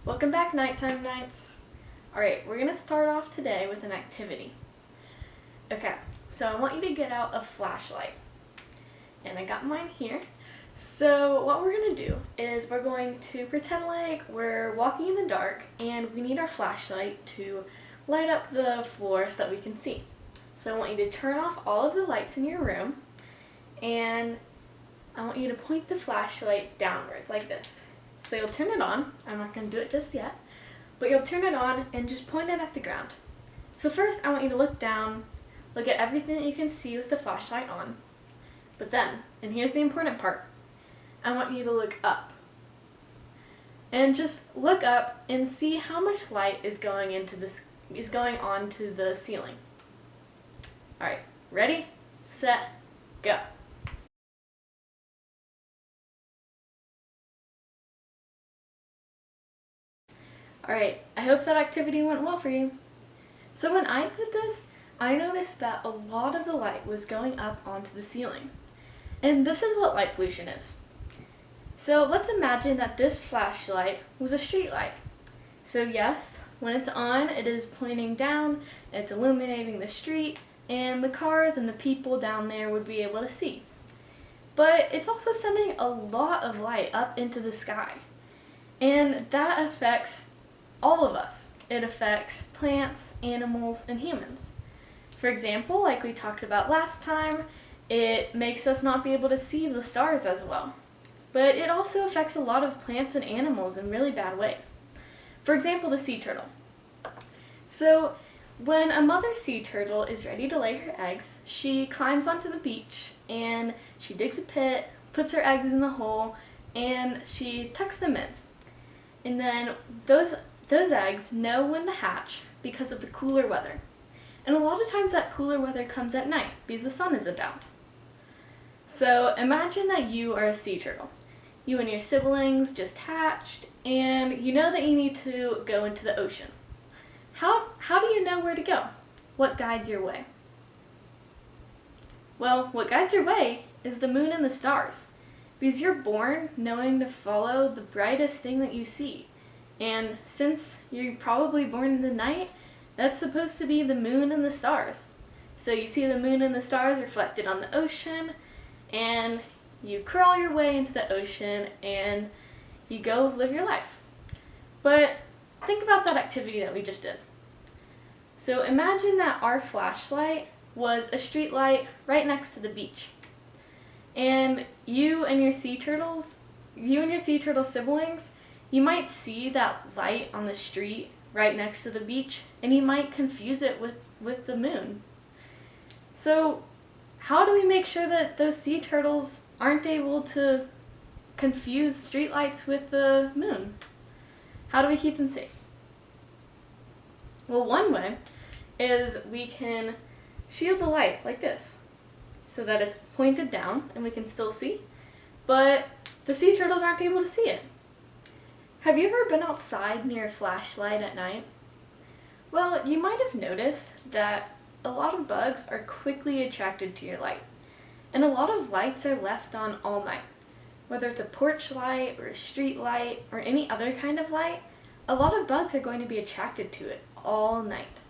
Welcome back, Nighttime Nights. Alright, we're going to start off today with an activity. Okay, so I want you to get out a flashlight. And I got mine here. So what we're going to do is we're going to pretend like we're walking in the dark and we need our flashlight to light up the floor so that we can see. So I want you to turn off all of the lights in your room and I want you to point the flashlight downwards like this. So you'll turn it on. I'm not going to do it just yet, but you'll turn it on and just point it at the ground. So first I want you to look down, look at everything that you can see with the flashlight on. But then, and here's the important part, I want you to look up. And just look up and see how much light is going onto the ceiling. All right, ready, set, go. Alright, I hope that activity went well for you. So when I did this, I noticed that a lot of the light was going up onto the ceiling. And this is what light pollution is. So let's imagine that this flashlight was a street light. So yes, when it's on, it is pointing down, it's illuminating the street, and the cars and the people down there would be able to see. But it's also sending a lot of light up into the sky. And that affects all of us. It affects plants, animals, and humans. For example, like we talked about last time, it makes us not be able to see the stars as well. But it also affects a lot of plants and animals in really bad ways. For example, the sea turtle. So when a mother sea turtle is ready to lay her eggs, she climbs onto the beach and she digs a pit, puts her eggs in the hole, and she tucks them in. And then those eggs know when to hatch because of the cooler weather. And a lot of times that cooler weather comes at night because the sun isn't out. So imagine that you are a sea turtle. You and your siblings just hatched and you know that you need to go into the ocean. How do you know where to go? What guides your way? Well, what guides your way is the moon and the stars. Because you're born knowing to follow the brightest thing that you see. And since you're probably born in the night, that's supposed to be the moon and the stars. So you see the moon and the stars reflected on the ocean, and you crawl your way into the ocean, and you go live your life. But think about that activity that we just did. So imagine that our flashlight was a street light right next to the beach. And you and your sea turtle siblings, you might see that light on the street right next to the beach, and you might confuse it with the moon. So how do we make sure that those sea turtles aren't able to confuse streetlights with the moon? How do we keep them safe? Well, one way is we can shield the light like this, so that it's pointed down and we can still see, but the sea turtles aren't able to see it. Have you ever been outside near a flashlight at night? Well, you might have noticed that a lot of bugs are quickly attracted to your light, and a lot of lights are left on all night. Whether it's a porch light or a street light or any other kind of light, a lot of bugs are going to be attracted to it all night.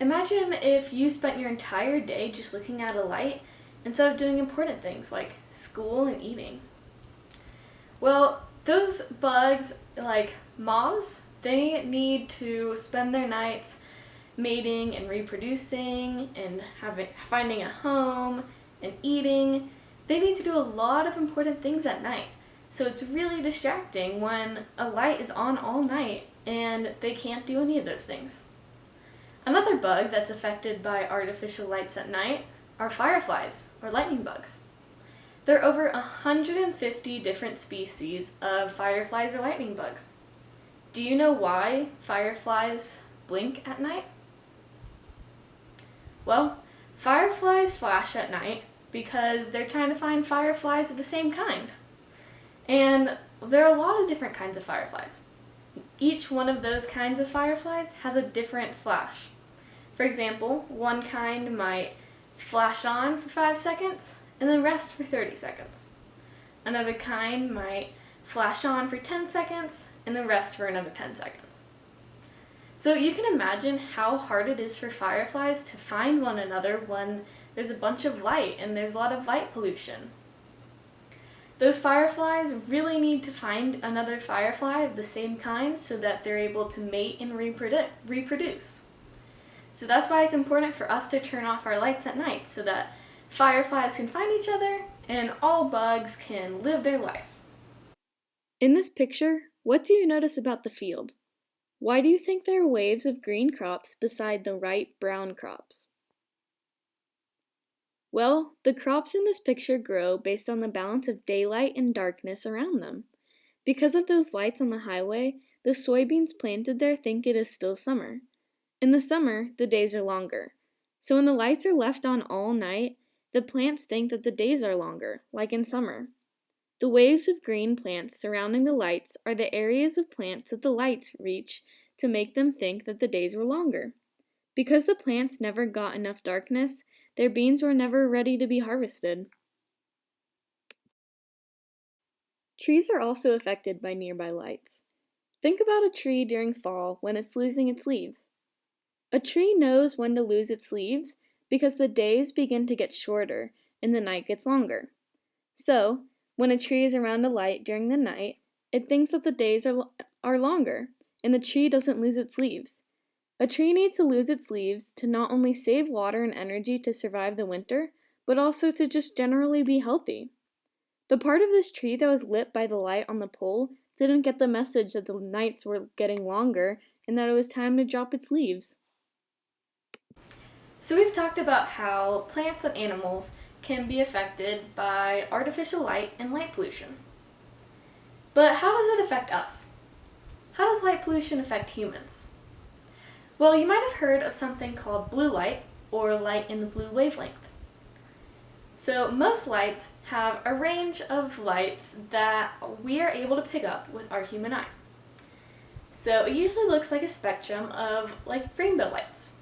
Imagine if you spent your entire day just looking at a light instead of doing important things like school and eating. Well, those bugs, like moths, they need to spend their nights mating and reproducing and finding a home and eating. They need to do a lot of important things at night. So it's really distracting when a light is on all night and they can't do any of those things. Another bug that's affected by artificial lights at night are fireflies, or lightning bugs. There are over 150 different species of fireflies or lightning bugs. Do you know why fireflies blink at night? Well, fireflies flash at night because they're trying to find fireflies of the same kind. And there are a lot of different kinds of fireflies. Each one of those kinds of fireflies has a different flash. For example, one kind might flash on for 5 seconds and then rest for 30 seconds. Another kind might flash on for 10 seconds, and then rest for another 10 seconds. So you can imagine how hard it is for fireflies to find one another when there's a bunch of light and there's a lot of light pollution. Those fireflies really need to find another firefly of the same kind so that they're able to mate and reproduce. So that's why it's important for us to turn off our lights at night so that fireflies can find each other and all bugs can live their life. In this picture, what do you notice about the field? Why do you think there are waves of green crops beside the ripe brown crops? Well, the crops in this picture grow based on the balance of daylight and darkness around them. Because of those lights on the highway, the soybeans planted there think it is still summer. In the summer, the days are longer. So when the lights are left on all night, the plants think that the days are longer, like in summer. The waves of green plants surrounding the lights are the areas of plants that the lights reach to make them think that the days were longer. Because the plants never got enough darkness, their beans were never ready to be harvested. Trees are also affected by nearby lights. Think about a tree during fall when it's losing its leaves. A tree knows when to lose its leaves because the days begin to get shorter and the night gets longer. So, when a tree is around a light during the night, it thinks that the days are longer, and the tree doesn't lose its leaves. A tree needs to lose its leaves to not only save water and energy to survive the winter, but also to just generally be healthy. The part of this tree that was lit by the light on the pole didn't get the message that the nights were getting longer and that it was time to drop its leaves. So we've talked about how plants and animals can be affected by artificial light and light pollution. But how does it affect us? How does light pollution affect humans? Well, you might have heard of something called blue light, or light in the blue wavelength. So most lights have a range of lights that we are able to pick up with our human eye. So it usually looks like a spectrum of like rainbow lights.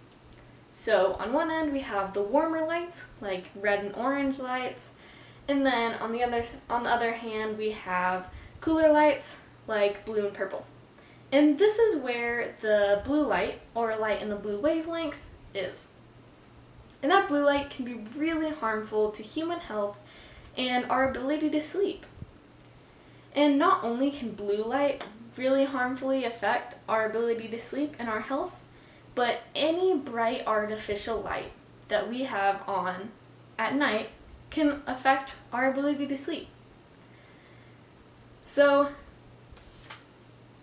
So on one end we have the warmer lights, like red and orange lights, and then on the other hand we have cooler lights like blue and purple. And this is where the blue light, or light in the blue wavelength, is. And that blue light can be really harmful to human health and our ability to sleep. And not only can blue light really harmfully affect our ability to sleep and our health, but any bright artificial light that we have on at night can affect our ability to sleep. So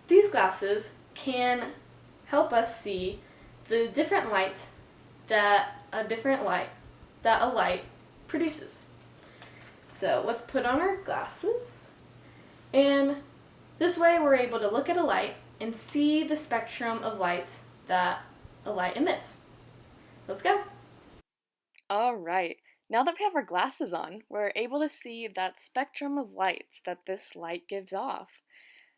these glasses can help us see the different lights that a light produces. So let's put on our glasses, and this way we're able to look at a light and see the spectrum of lights that a light emits. Let's go. All right. Now that we have our glasses on, we're able to see that spectrum of lights that this light gives off.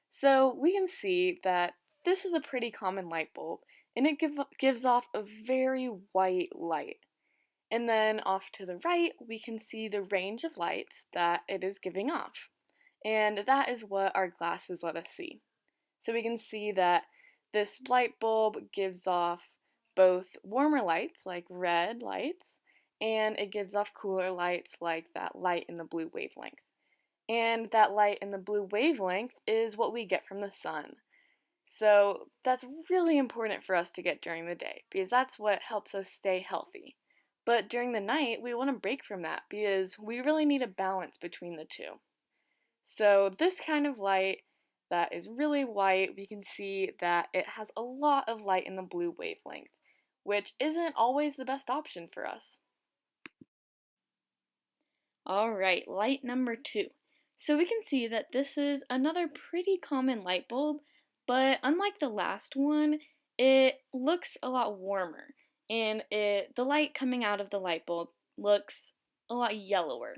So we can see that this is a pretty common light bulb, and it gives off a very white light. And then off to the right, we can see the range of lights that it is giving off. And that is what our glasses let us see. So we can see that this light bulb gives off both warmer lights, like red lights, and it gives off cooler lights, like that light in the blue wavelength. And that light in the blue wavelength is what we get from the sun. So that's really important for us to get during the day, because that's what helps us stay healthy. But during the night, we want to break from that, because we really need a balance between the two. So this kind of light that is really white, we can see that it has a lot of light in the blue wavelength, which isn't always the best option for us. All right, light number 2. So we can see that this is another pretty common light bulb, but unlike the last one, it looks a lot warmer, and the light coming out of the light bulb looks a lot yellower.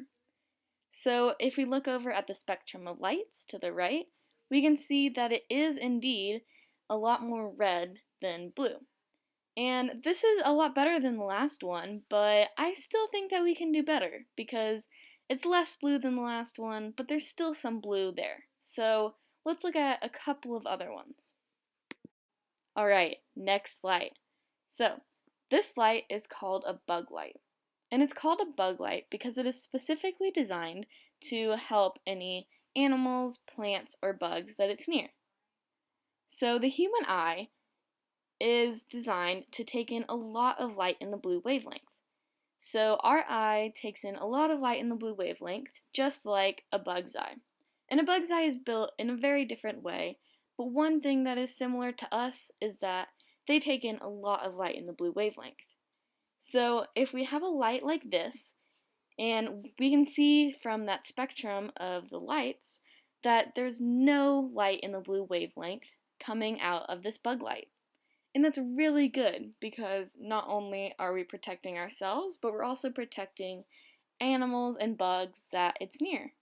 So if we look over at the spectrum of lights to the right, we can see that it is indeed a lot more red than blue. And this is a lot better than the last one, but I still think that we can do better because it's less blue than the last one, but there's still some blue there. So let's look at a couple of other ones. Alright, next light. So this light is called a bug light. And it's called a bug light because it is specifically designed to help any animals, plants, or bugs that it's near. So the human eye is designed to take in a lot of light in the blue wavelength. So our eye takes in a lot of light in the blue wavelength, just like a bug's eye. And a bug's eye is built in a very different way, but one thing that is similar to us is that they take in a lot of light in the blue wavelength. So if we have a light like this, and we can see from that spectrum of the lights that there's no light in the blue wavelength coming out of this bug light. And that's really good because not only are we protecting ourselves, but we're also protecting animals and bugs that it's near.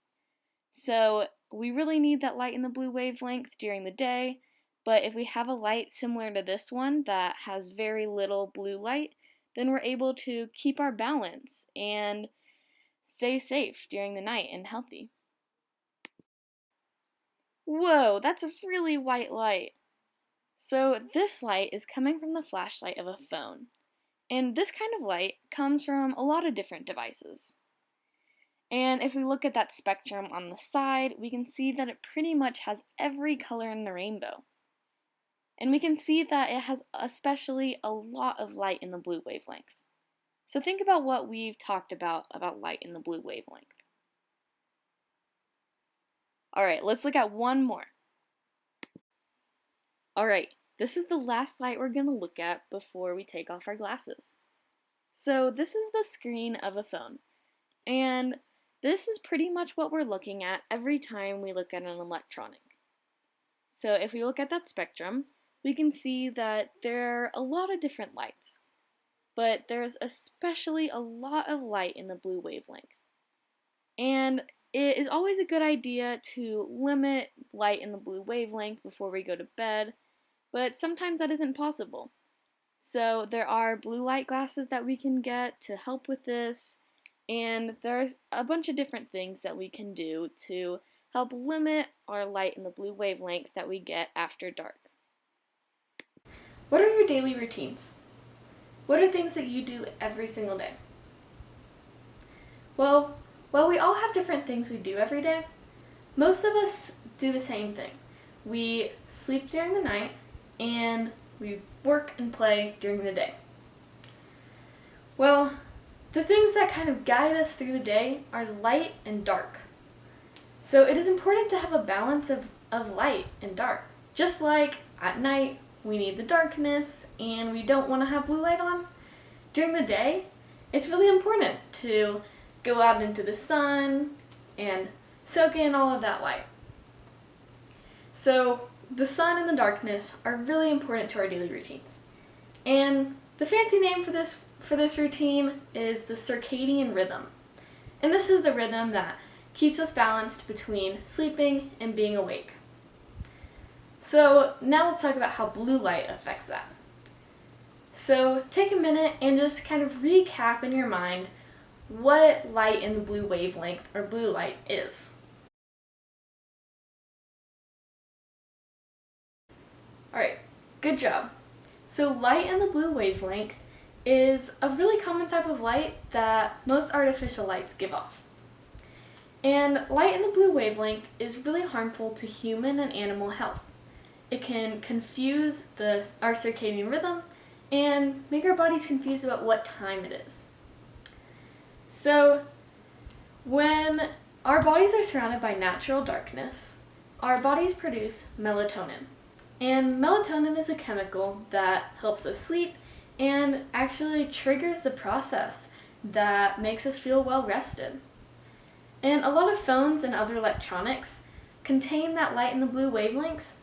So we really need that light in the blue wavelength during the day, but if we have a light similar to this one that has very little blue light, then we're able to keep our balance and stay safe during the night and healthy. Whoa, that's a really white light. So this light is coming from the flashlight of a phone. And this kind of light comes from a lot of different devices. And if we look at that spectrum on the side, we can see that it pretty much has every color in the rainbow. And we can see that it has especially a lot of light in the blue wavelength. So think about what we've talked about light in the blue wavelength. Alright, let's look at one more. Alright, this is the last light we're going to look at before we take off our glasses. So this is the screen of a phone. And this is pretty much what we're looking at every time we look at an electronic. So if we look at that spectrum, we can see that there are a lot of different lights. But there's especially a lot of light in the blue wavelength. And it is always a good idea to limit light in the blue wavelength before we go to bed, but sometimes that isn't possible. So there are blue light glasses that we can get to help with this, and there's a bunch of different things that we can do to help limit our light in the blue wavelength that we get after dark. What are your daily routines? What are things that you do every single day? Well, while we all have different things we do every day, most of us do the same thing. We sleep during the night and we work and play during the day. Well, the things that kind of guide us through the day are light and dark. So it is important to have a balance of light and dark. Just like at night, we need the darkness and we don't want to have blue light on. During the day, it's really important to go out into the sun and soak in all of that light. So the sun and the darkness are really important to our daily routines. And the fancy name for this routine is the circadian rhythm. And this is the rhythm that keeps us balanced between sleeping and being awake. So now let's talk about how blue light affects that. So take a minute and just kind of recap in your mind what light in the blue wavelength or blue light is. Alright, good job. So light in the blue wavelength is a really common type of light that most artificial lights give off. And light in the blue wavelength is really harmful to human and animal health. It can confuse our circadian rhythm and make our bodies confused about what time it is. So when our bodies are surrounded by natural darkness, our bodies produce melatonin. And melatonin is a chemical that helps us sleep and actually triggers the process that makes us feel well rested. And a lot of phones and other electronics contain that light in the blue wavelength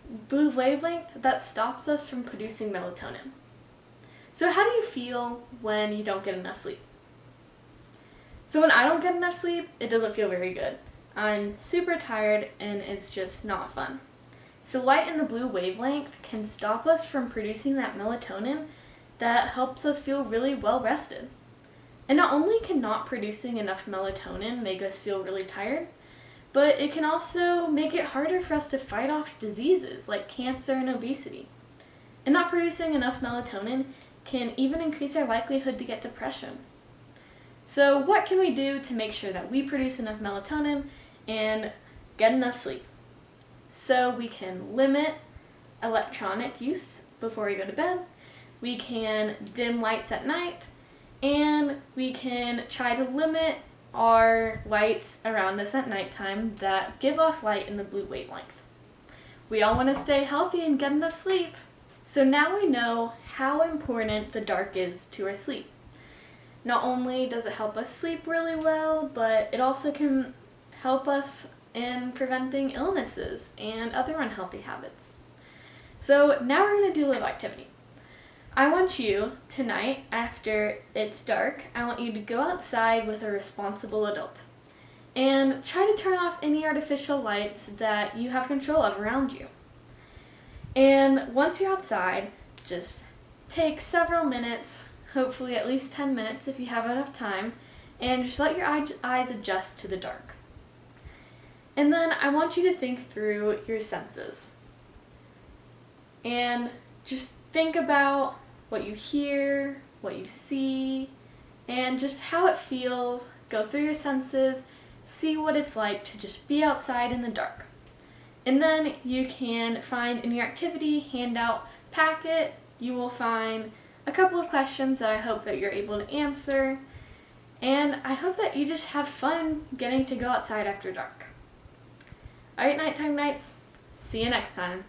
that stops us from producing melatonin. So how do you feel when you don't get enough sleep? So when I don't get enough sleep, it doesn't feel very good. I'm super tired and it's just not fun. So light in the blue wavelength can stop us from producing that melatonin that helps us feel really well rested. And not only can not producing enough melatonin make us feel really tired, but it can also make it harder for us to fight off diseases like cancer and obesity. And not producing enough melatonin can even increase our likelihood to get depression. So what can we do to make sure that we produce enough melatonin and get enough sleep? So we can limit electronic use before we go to bed, we can dim lights at night, and we can try to limit our lights around us at nighttime that give off light in the blue wavelength. We all want to stay healthy and get enough sleep. So now we know how important the dark is to our sleep. Not only does it help us sleep really well, but it also can help us in preventing illnesses and other unhealthy habits. So now we're going to do a little activity. I want you, tonight, after it's dark, I want you to go outside with a responsible adult and try to turn off any artificial lights that you have control of around you. And once you're outside, just take several minutes, hopefully at least 10 minutes if you have enough time, and just let your eyes adjust to the dark. And then I want you to think through your senses. And just think about what you hear, what you see, and just how it feels. Go through your senses, see what it's like to just be outside in the dark. And then you can find in your activity handout packet, you will find a couple of questions that I hope that you're able to answer. And I hope that you just have fun getting to go outside after dark. Alright, nighttime nights. See you next time.